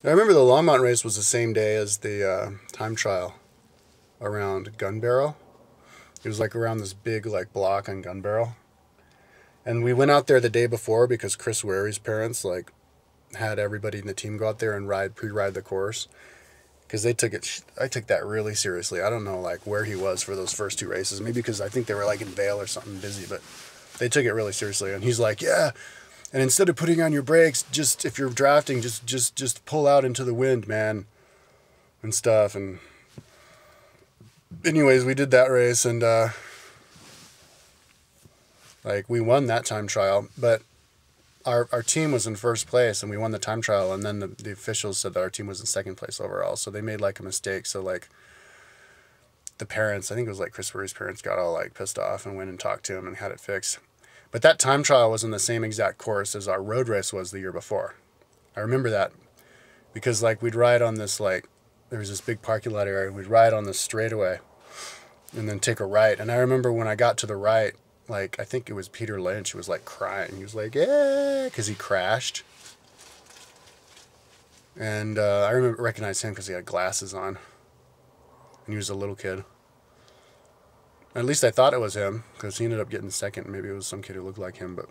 I remember the Long Mountain race was the same day as the time trial around Gun Barrel. It was like around this big like block on Gun Barrel. And we went out there the day before because Chris Ware's parents like had everybody in the team go out there and pre-ride the course. Because they took it, I took that really seriously. I don't know like where he was for those first two races. Maybe because I think they were like in Vail or something busy, but they took it really seriously. And he's like, yeah. And instead of putting on your brakes, just if you're drafting, just pull out into the wind, man, and stuff. And anyways, we did that race, and like we won that time trial, but our team was in first place, and we won the time trial. And then the officials said that our team was in second place overall, so they made like a mistake. So like the parents, I think it was like Chris Ware's parents, got all like pissed off and went and talked to him and had it fixed. But that time trial was in the same exact course as our road race was the year before. I remember that because like we'd ride on this like, there was this big parking lot area, we'd ride on this straightaway and then take a right. And I remember when I got to the right, like I think it was Peter Lynch who was like crying. He was like, yeah, because he crashed. And I recognized him because he had glasses on and he was a little kid. At least I thought it was him, because he ended up getting second. Maybe it was some kid who looked like him, but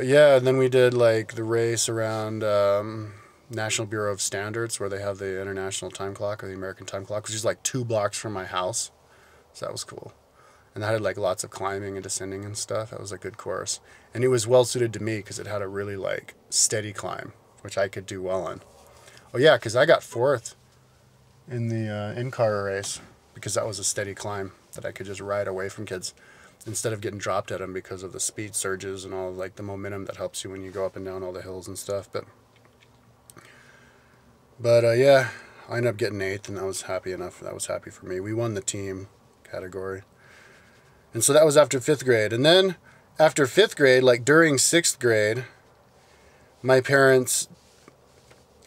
yeah. And then we did like the race around National Bureau of Standards, where they have the International Time Clock or the American Time Clock, which is like 2 blocks from my house. So that was cool. And that had like lots of climbing and descending and stuff. That was a good course, and it was well suited to me because it had a really like steady climb, which I could do well on. Oh yeah, because I got 4th in the in-car race because that was a steady climb that I could just ride away from kids instead of getting dropped at them because of the speed surges and all like the momentum that helps you when you go up and down all the hills and stuff. But yeah, I ended up getting 8th, and I was happy enough. That was happy for me. We won the team category. And so that was after 5th grade. And then after 5th grade, like during 6th grade, my parents,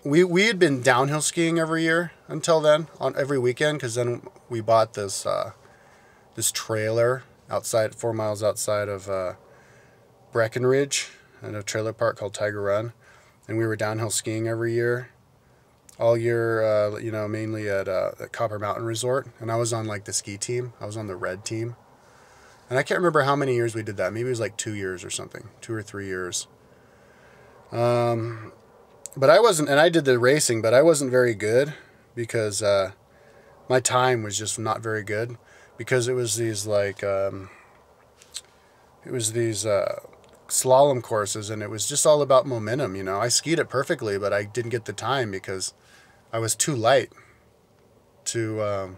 we had been downhill skiing every year until then, on every weekend, because then we bought this this trailer outside, 4 miles outside of Breckenridge, in a trailer park called Tiger Run, and we were downhill skiing every year, all year, you know, mainly at Copper Mountain Resort. And I was on like the ski team. I was on the red team, and I can't remember how many years we did that. Maybe it was like 2 years or something, 2 or 3 years. But I wasn't, and I did the racing, but I wasn't very good because my time was just not very good, because it was these like slalom courses, and it was just all about momentum. You know, I skied it perfectly, but I didn't get the time because I was too light to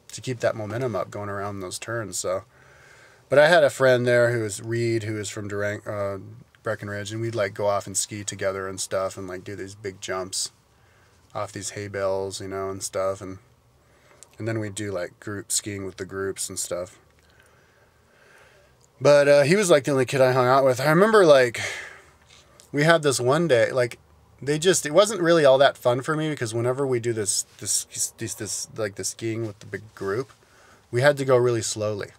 keep that momentum up going around those turns. So, but I had a friend there who was Reed, who was from Breckenridge, and we'd like go off and ski together and stuff, and like do these big jumps off these hay bales, you know, and stuff, and then we'd do like group skiing with the groups and stuff. But he was like the only kid I hung out with. I remember like we had this one day, like it wasn't really all that fun for me, because whenever we do this like the skiing with the big group, we had to go really slowly.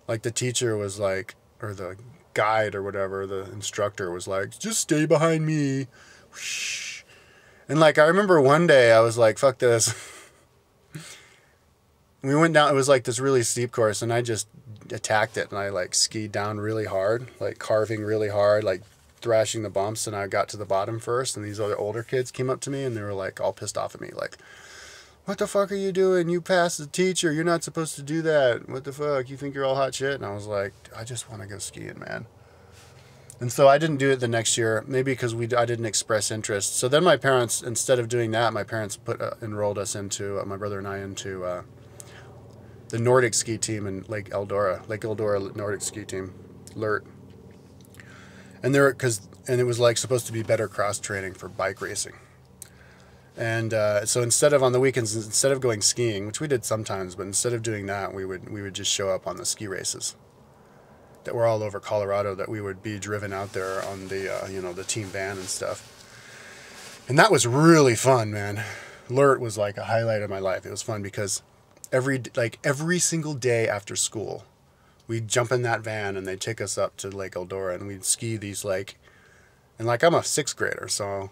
Like the teacher was like, or the guide or whatever, the instructor was like, just stay behind me. Whoosh. And like I remember one day I was like, fuck this. We went down, it was like this really steep course, and I just attacked it, and I like skied down really hard, like carving really hard, like thrashing the bumps, and I got to the bottom first, and these other older kids came up to me and they were like all pissed off at me, like, what the fuck are you doing? You passed the teacher. You're not supposed to do that. What the fuck? You think you're all hot shit? And I was like, I just want to go skiing, man. And so I didn't do it the next year, maybe because I didn't express interest. So then my parents, instead of doing that, my parents enrolled us into, my brother and I, into the Nordic ski team in Lake Eldora Nordic ski team, LERT. And it was like supposed to be better cross training for bike racing. And so instead of on the weekends, instead of going skiing, which we did sometimes, but instead of doing that, we would just show up on the ski races that were all over Colorado, that we would be driven out there on the you know, the team van and stuff. And that was really fun, man. LERT was like a highlight of my life. It was fun because every single day after school, we'd jump in that van and they'd take us up to Lake Eldora, and we'd ski these like And like, I'm a 6th grader, so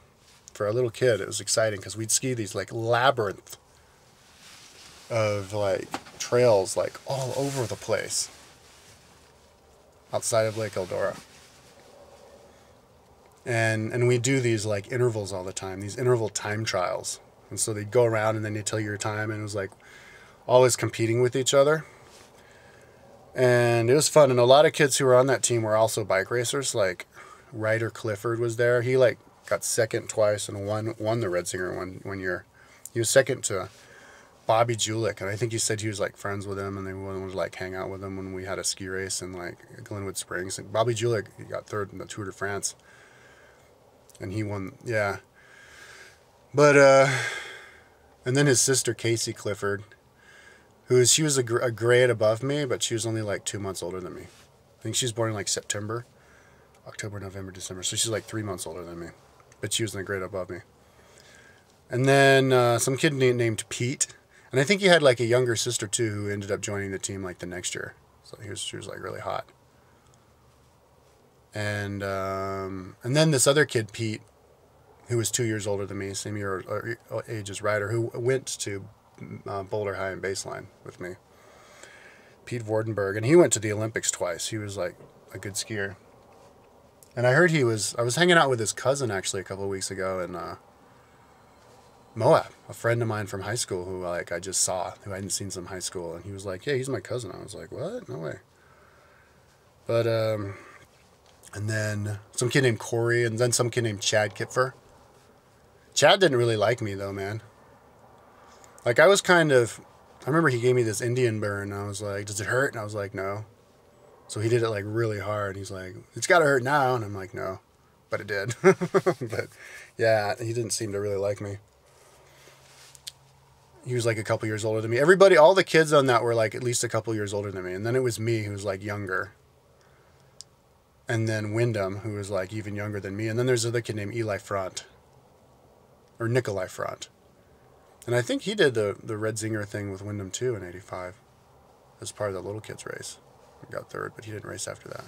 for a little kid, it was exciting because we'd ski these like labyrinth of like trails like all over the place outside of Lake Eldora. And we do these like intervals all the time, these interval time trials. And so they'd go around and then they'd tell you your time, and it was like always competing with each other. And it was fun. And a lot of kids who were on that team were also bike racers. Like Ryder Clifford was there. He like got second twice and won the Red Singer one year. He was second to Bobby Julich, and I think he said he was like friends with him, and they would like hang out with him when we had a ski race in like Glenwood Springs. And Bobby Julich, he got third in the Tour de France, and he won. Yeah, but and then his sister Casey Clifford, she was a grade above me, but she was only like 2 months older than me. I think she was born in like September, October, November, December, so she's like 3 months older than me, but she was in a grade above me. And then some kid named Pete. And I think he had like a younger sister too who ended up joining the team like the next year. So she was like really hot. And then this other kid, Pete, who was 2 years older than me, same year or age as Ryder, who went to Boulder High and Baseline with me. Pete Vordenberg, and he went to the Olympics twice. He was like a good skier. And I heard I was hanging out with his cousin actually a couple of weeks ago in Moab, a friend of mine from high school who like I just saw, who I hadn't seen since high school, and he was like, "Yeah, he's my cousin." I was like, "What? No way." But and then some kid named Corey, and then some kid named Chad Kipfer. Chad didn't really like me though, man. Like I remember he gave me this Indian burn, and I was like, "Does it hurt?" And I was like, "No." So he did it like really hard. He's like, "It's gotta hurt now," and I'm like, "No," but it did. But yeah, he didn't seem to really like me. He was like a couple years older than me. All the kids on that were like at least a couple years older than me. And then it was me who was like younger. And then Wyndham, who was like even younger than me. And then there's another kid named Eli Front. Or Nikolai Front. And I think he did the Red Zinger thing with Wyndham too in '85. As part of the little kids race. He got third, but he didn't race after that.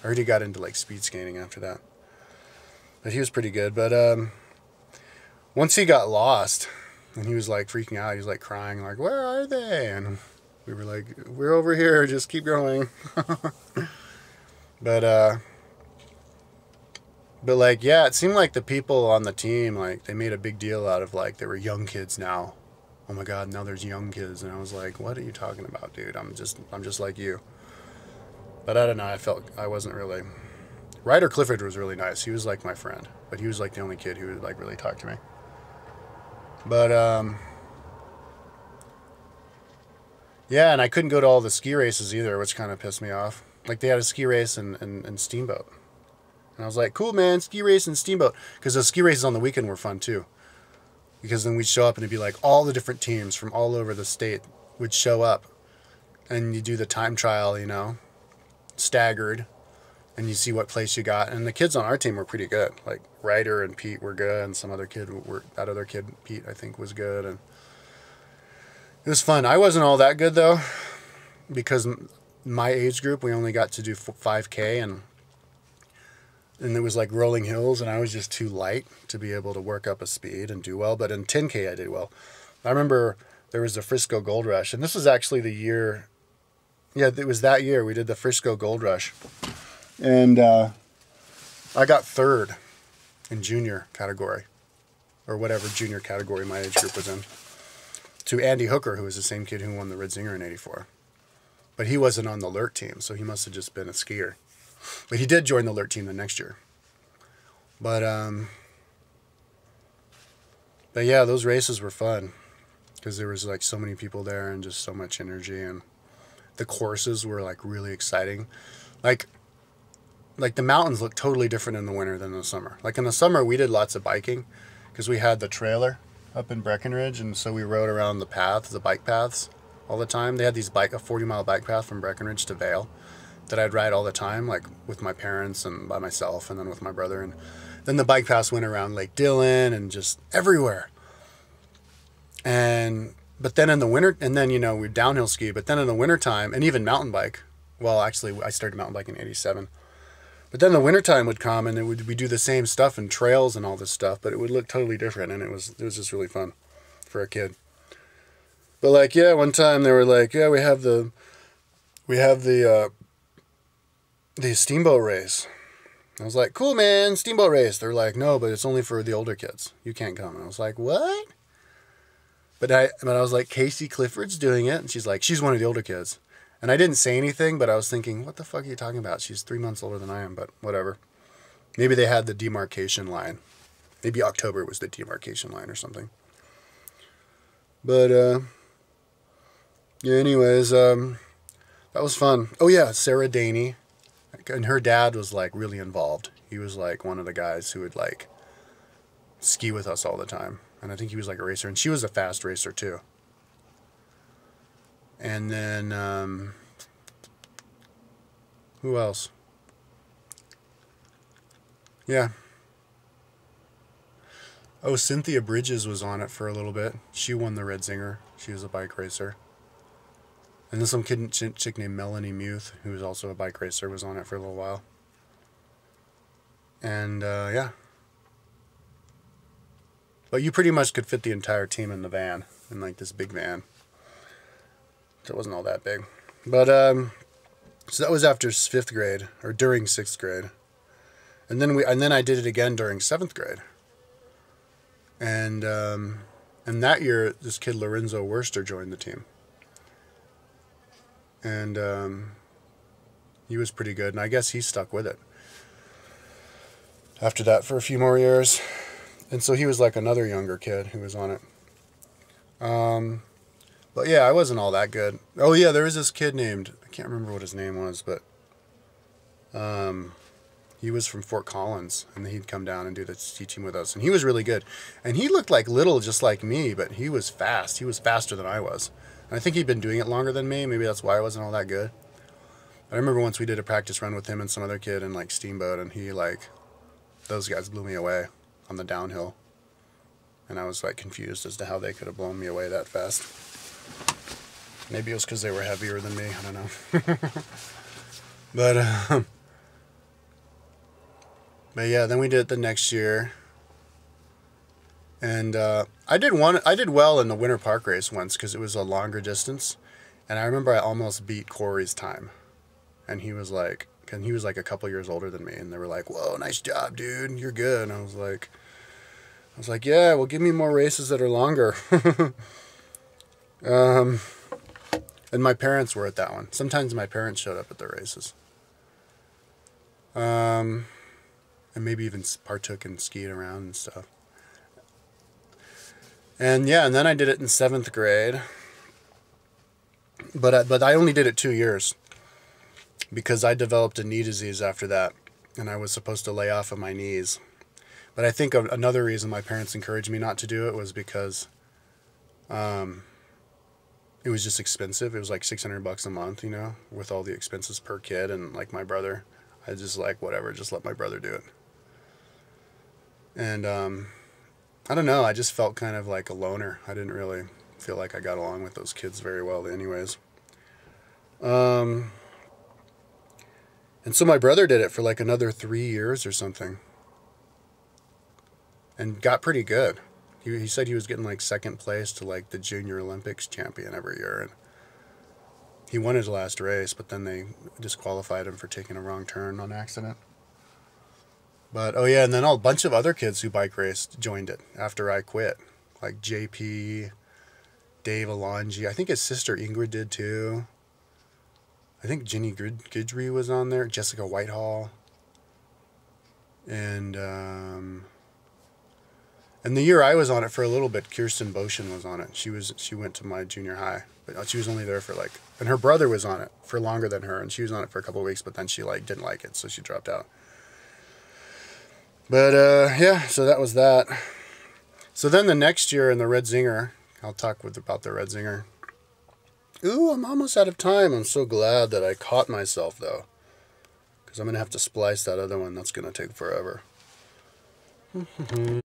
I heard he got into like speed skating after that. But he was pretty good. But once he got lost, and he was like freaking out. He was like crying, like, "Where are they?" And we were like, "We're over here. Just keep going." But like, yeah, it seemed like the people on the team, like, they made a big deal out of like, there were young kids now. Oh my God, now there's young kids. And I was like, "What are you talking about, dude? I'm just like you." But I don't know. I felt I wasn't really. Ryder Clifford was really nice. He was like my friend, but he was like the only kid who would like really talk to me. But, yeah, and I couldn't go to all the ski races either, which kind of pissed me off. Like, they had a ski race in Steamboat. And I was like, "Cool, man, ski race and Steamboat." Because the ski races on the weekend were fun, too. Because then we'd show up, and it'd be like all the different teams from all over the state would show up. And you do the time trial, you know, staggered. And you see what place you got. And the kids on our team were pretty good. Like, Ryder and Pete were good, and that other kid, Pete, I think, was good. And it was fun. I wasn't all that good, though, because my age group, we only got to do 5K, and it was like rolling hills, and I was just too light to be able to work up a speed and do well. But in 10K, I did well. I remember there was the Frisco Gold Rush, and this was actually the year, yeah, it was that year we did the Frisco Gold Rush. And I got third in junior category, or whatever junior category my age group was in, to Andy Hooker, who was the same kid who won the Red Zinger in '84. But he wasn't on the Alert team, so he must have just been a skier. But he did join the Alert team the next year. But yeah, those races were fun because there was like so many people there and just so much energy, and the courses were like really exciting. Like the mountains look totally different in the winter than in the summer. Like in the summer, we did lots of biking because we had the trailer up in Breckenridge, and so we rode around the bike paths all the time. They had a 40-mile bike path from Breckenridge to Vail that I'd ride all the time, like with my parents and by myself, and then with my brother. And then the bike paths went around Lake Dillon and just everywhere. But then in the winter, and then, you know, we downhill ski, but then in the wintertime, and even mountain bike, well, actually, I started mountain biking in '87. But then the wintertime would come and we do the same stuff and trails and all this stuff, but it would look totally different, and it was just really fun for a kid. But like, yeah, one time they were like, yeah, we have the steamboat race. I was like, cool, man, steamboat race. They're like, no, but it's only for the older kids. You can't come. And I was like, what? But I was like, Casey Clifford's doing it. And she's like, she's one of the older kids. And I didn't say anything, but I was thinking, what the fuck are you talking about? She's 3 months older than I am, but whatever. Maybe they had the demarcation line. Maybe October was the demarcation line or something. But, yeah, anyways, that was fun. Oh, yeah, Sarah Daney. And her dad was, like, really involved. He was, like, one of the guys who would, like, ski with us all the time. And I think he was, like, a racer. And she was a fast racer, too. And then, who else? Yeah. Oh, Cynthia Bridges was on it for a little bit. She won the Red Zinger. She was a bike racer. And then some chick named Melanie Muth, who was also a bike racer, was on it for a little while. And, yeah. But you pretty much could fit the entire team in the van, in like this big van. So it wasn't all that big. But, so that was after 5th grade, or during 6th grade. And then I did it again during 7th grade. And that year, this kid Lorenzo Worster joined the team. And he was pretty good, and I guess he stuck with it after that for a few more years. And so he was like another younger kid who was on it. But yeah, I wasn't all that good. Oh yeah, there was this kid named, I can't remember what his name was, but he was from Fort Collins, and he'd come down and do the teaching with us, and he was really good. And he looked like little, just like me, but he was fast. He was faster than I was. And I think he'd been doing it longer than me. Maybe that's why I wasn't all that good. I remember once we did a practice run with him and some other kid in like Steamboat, and he like, those guys blew me away on the downhill. And I was like confused as to how they could have blown me away that fast. Maybe it was because they were heavier than me. I don't know. But yeah, then we did it the next year. And I did well in the Winter Park race once because it was a longer distance. And I remember I almost beat Corey's time. And he was like a couple years older than me. And they were like, whoa, nice job, dude. You're good. And I was like, yeah, well, give me more races that are longer. And my parents were at that one. Sometimes my parents showed up at the races. And maybe even partook and skied around and stuff. And yeah, and then I did it in 7th grade. But I only did it 2 years because I developed a knee disease after that, and I was supposed to lay off of my knees. But I think another reason my parents encouraged me not to do it was because it was just expensive. It was like $600 a month, you know, with all the expenses per kid, and like my brother. I just like, whatever, just let my brother do it. And I don't know, I just felt kind of like a loner. I didn't really feel like I got along with those kids very well anyways. And so my brother did it for like another 3 years or something. And got pretty good. He said he was getting like 2nd place to like the Junior Olympics champion every year. And he won his last race, but then they disqualified him for taking a wrong turn on accident. But, oh yeah, and then a bunch of other kids who bike raced joined it after I quit. Like JP, Dave Alonji. I think his sister Ingrid did too. I think Jenny Guidry was on there. Jessica Whitehall. And the year I was on it for a little bit, Kirsten Boshin was on it. She went to my junior high. But she was only there for like, and her brother was on it for longer than her, and she was on it for a couple of weeks, but then she like didn't like it, so she dropped out. But yeah, so that was that. So then the next year in the Red Zinger, I'll talk about the Red Zinger. Ooh, I'm almost out of time. I'm so glad that I caught myself though, because I'm gonna have to splice that other one. That's gonna take forever.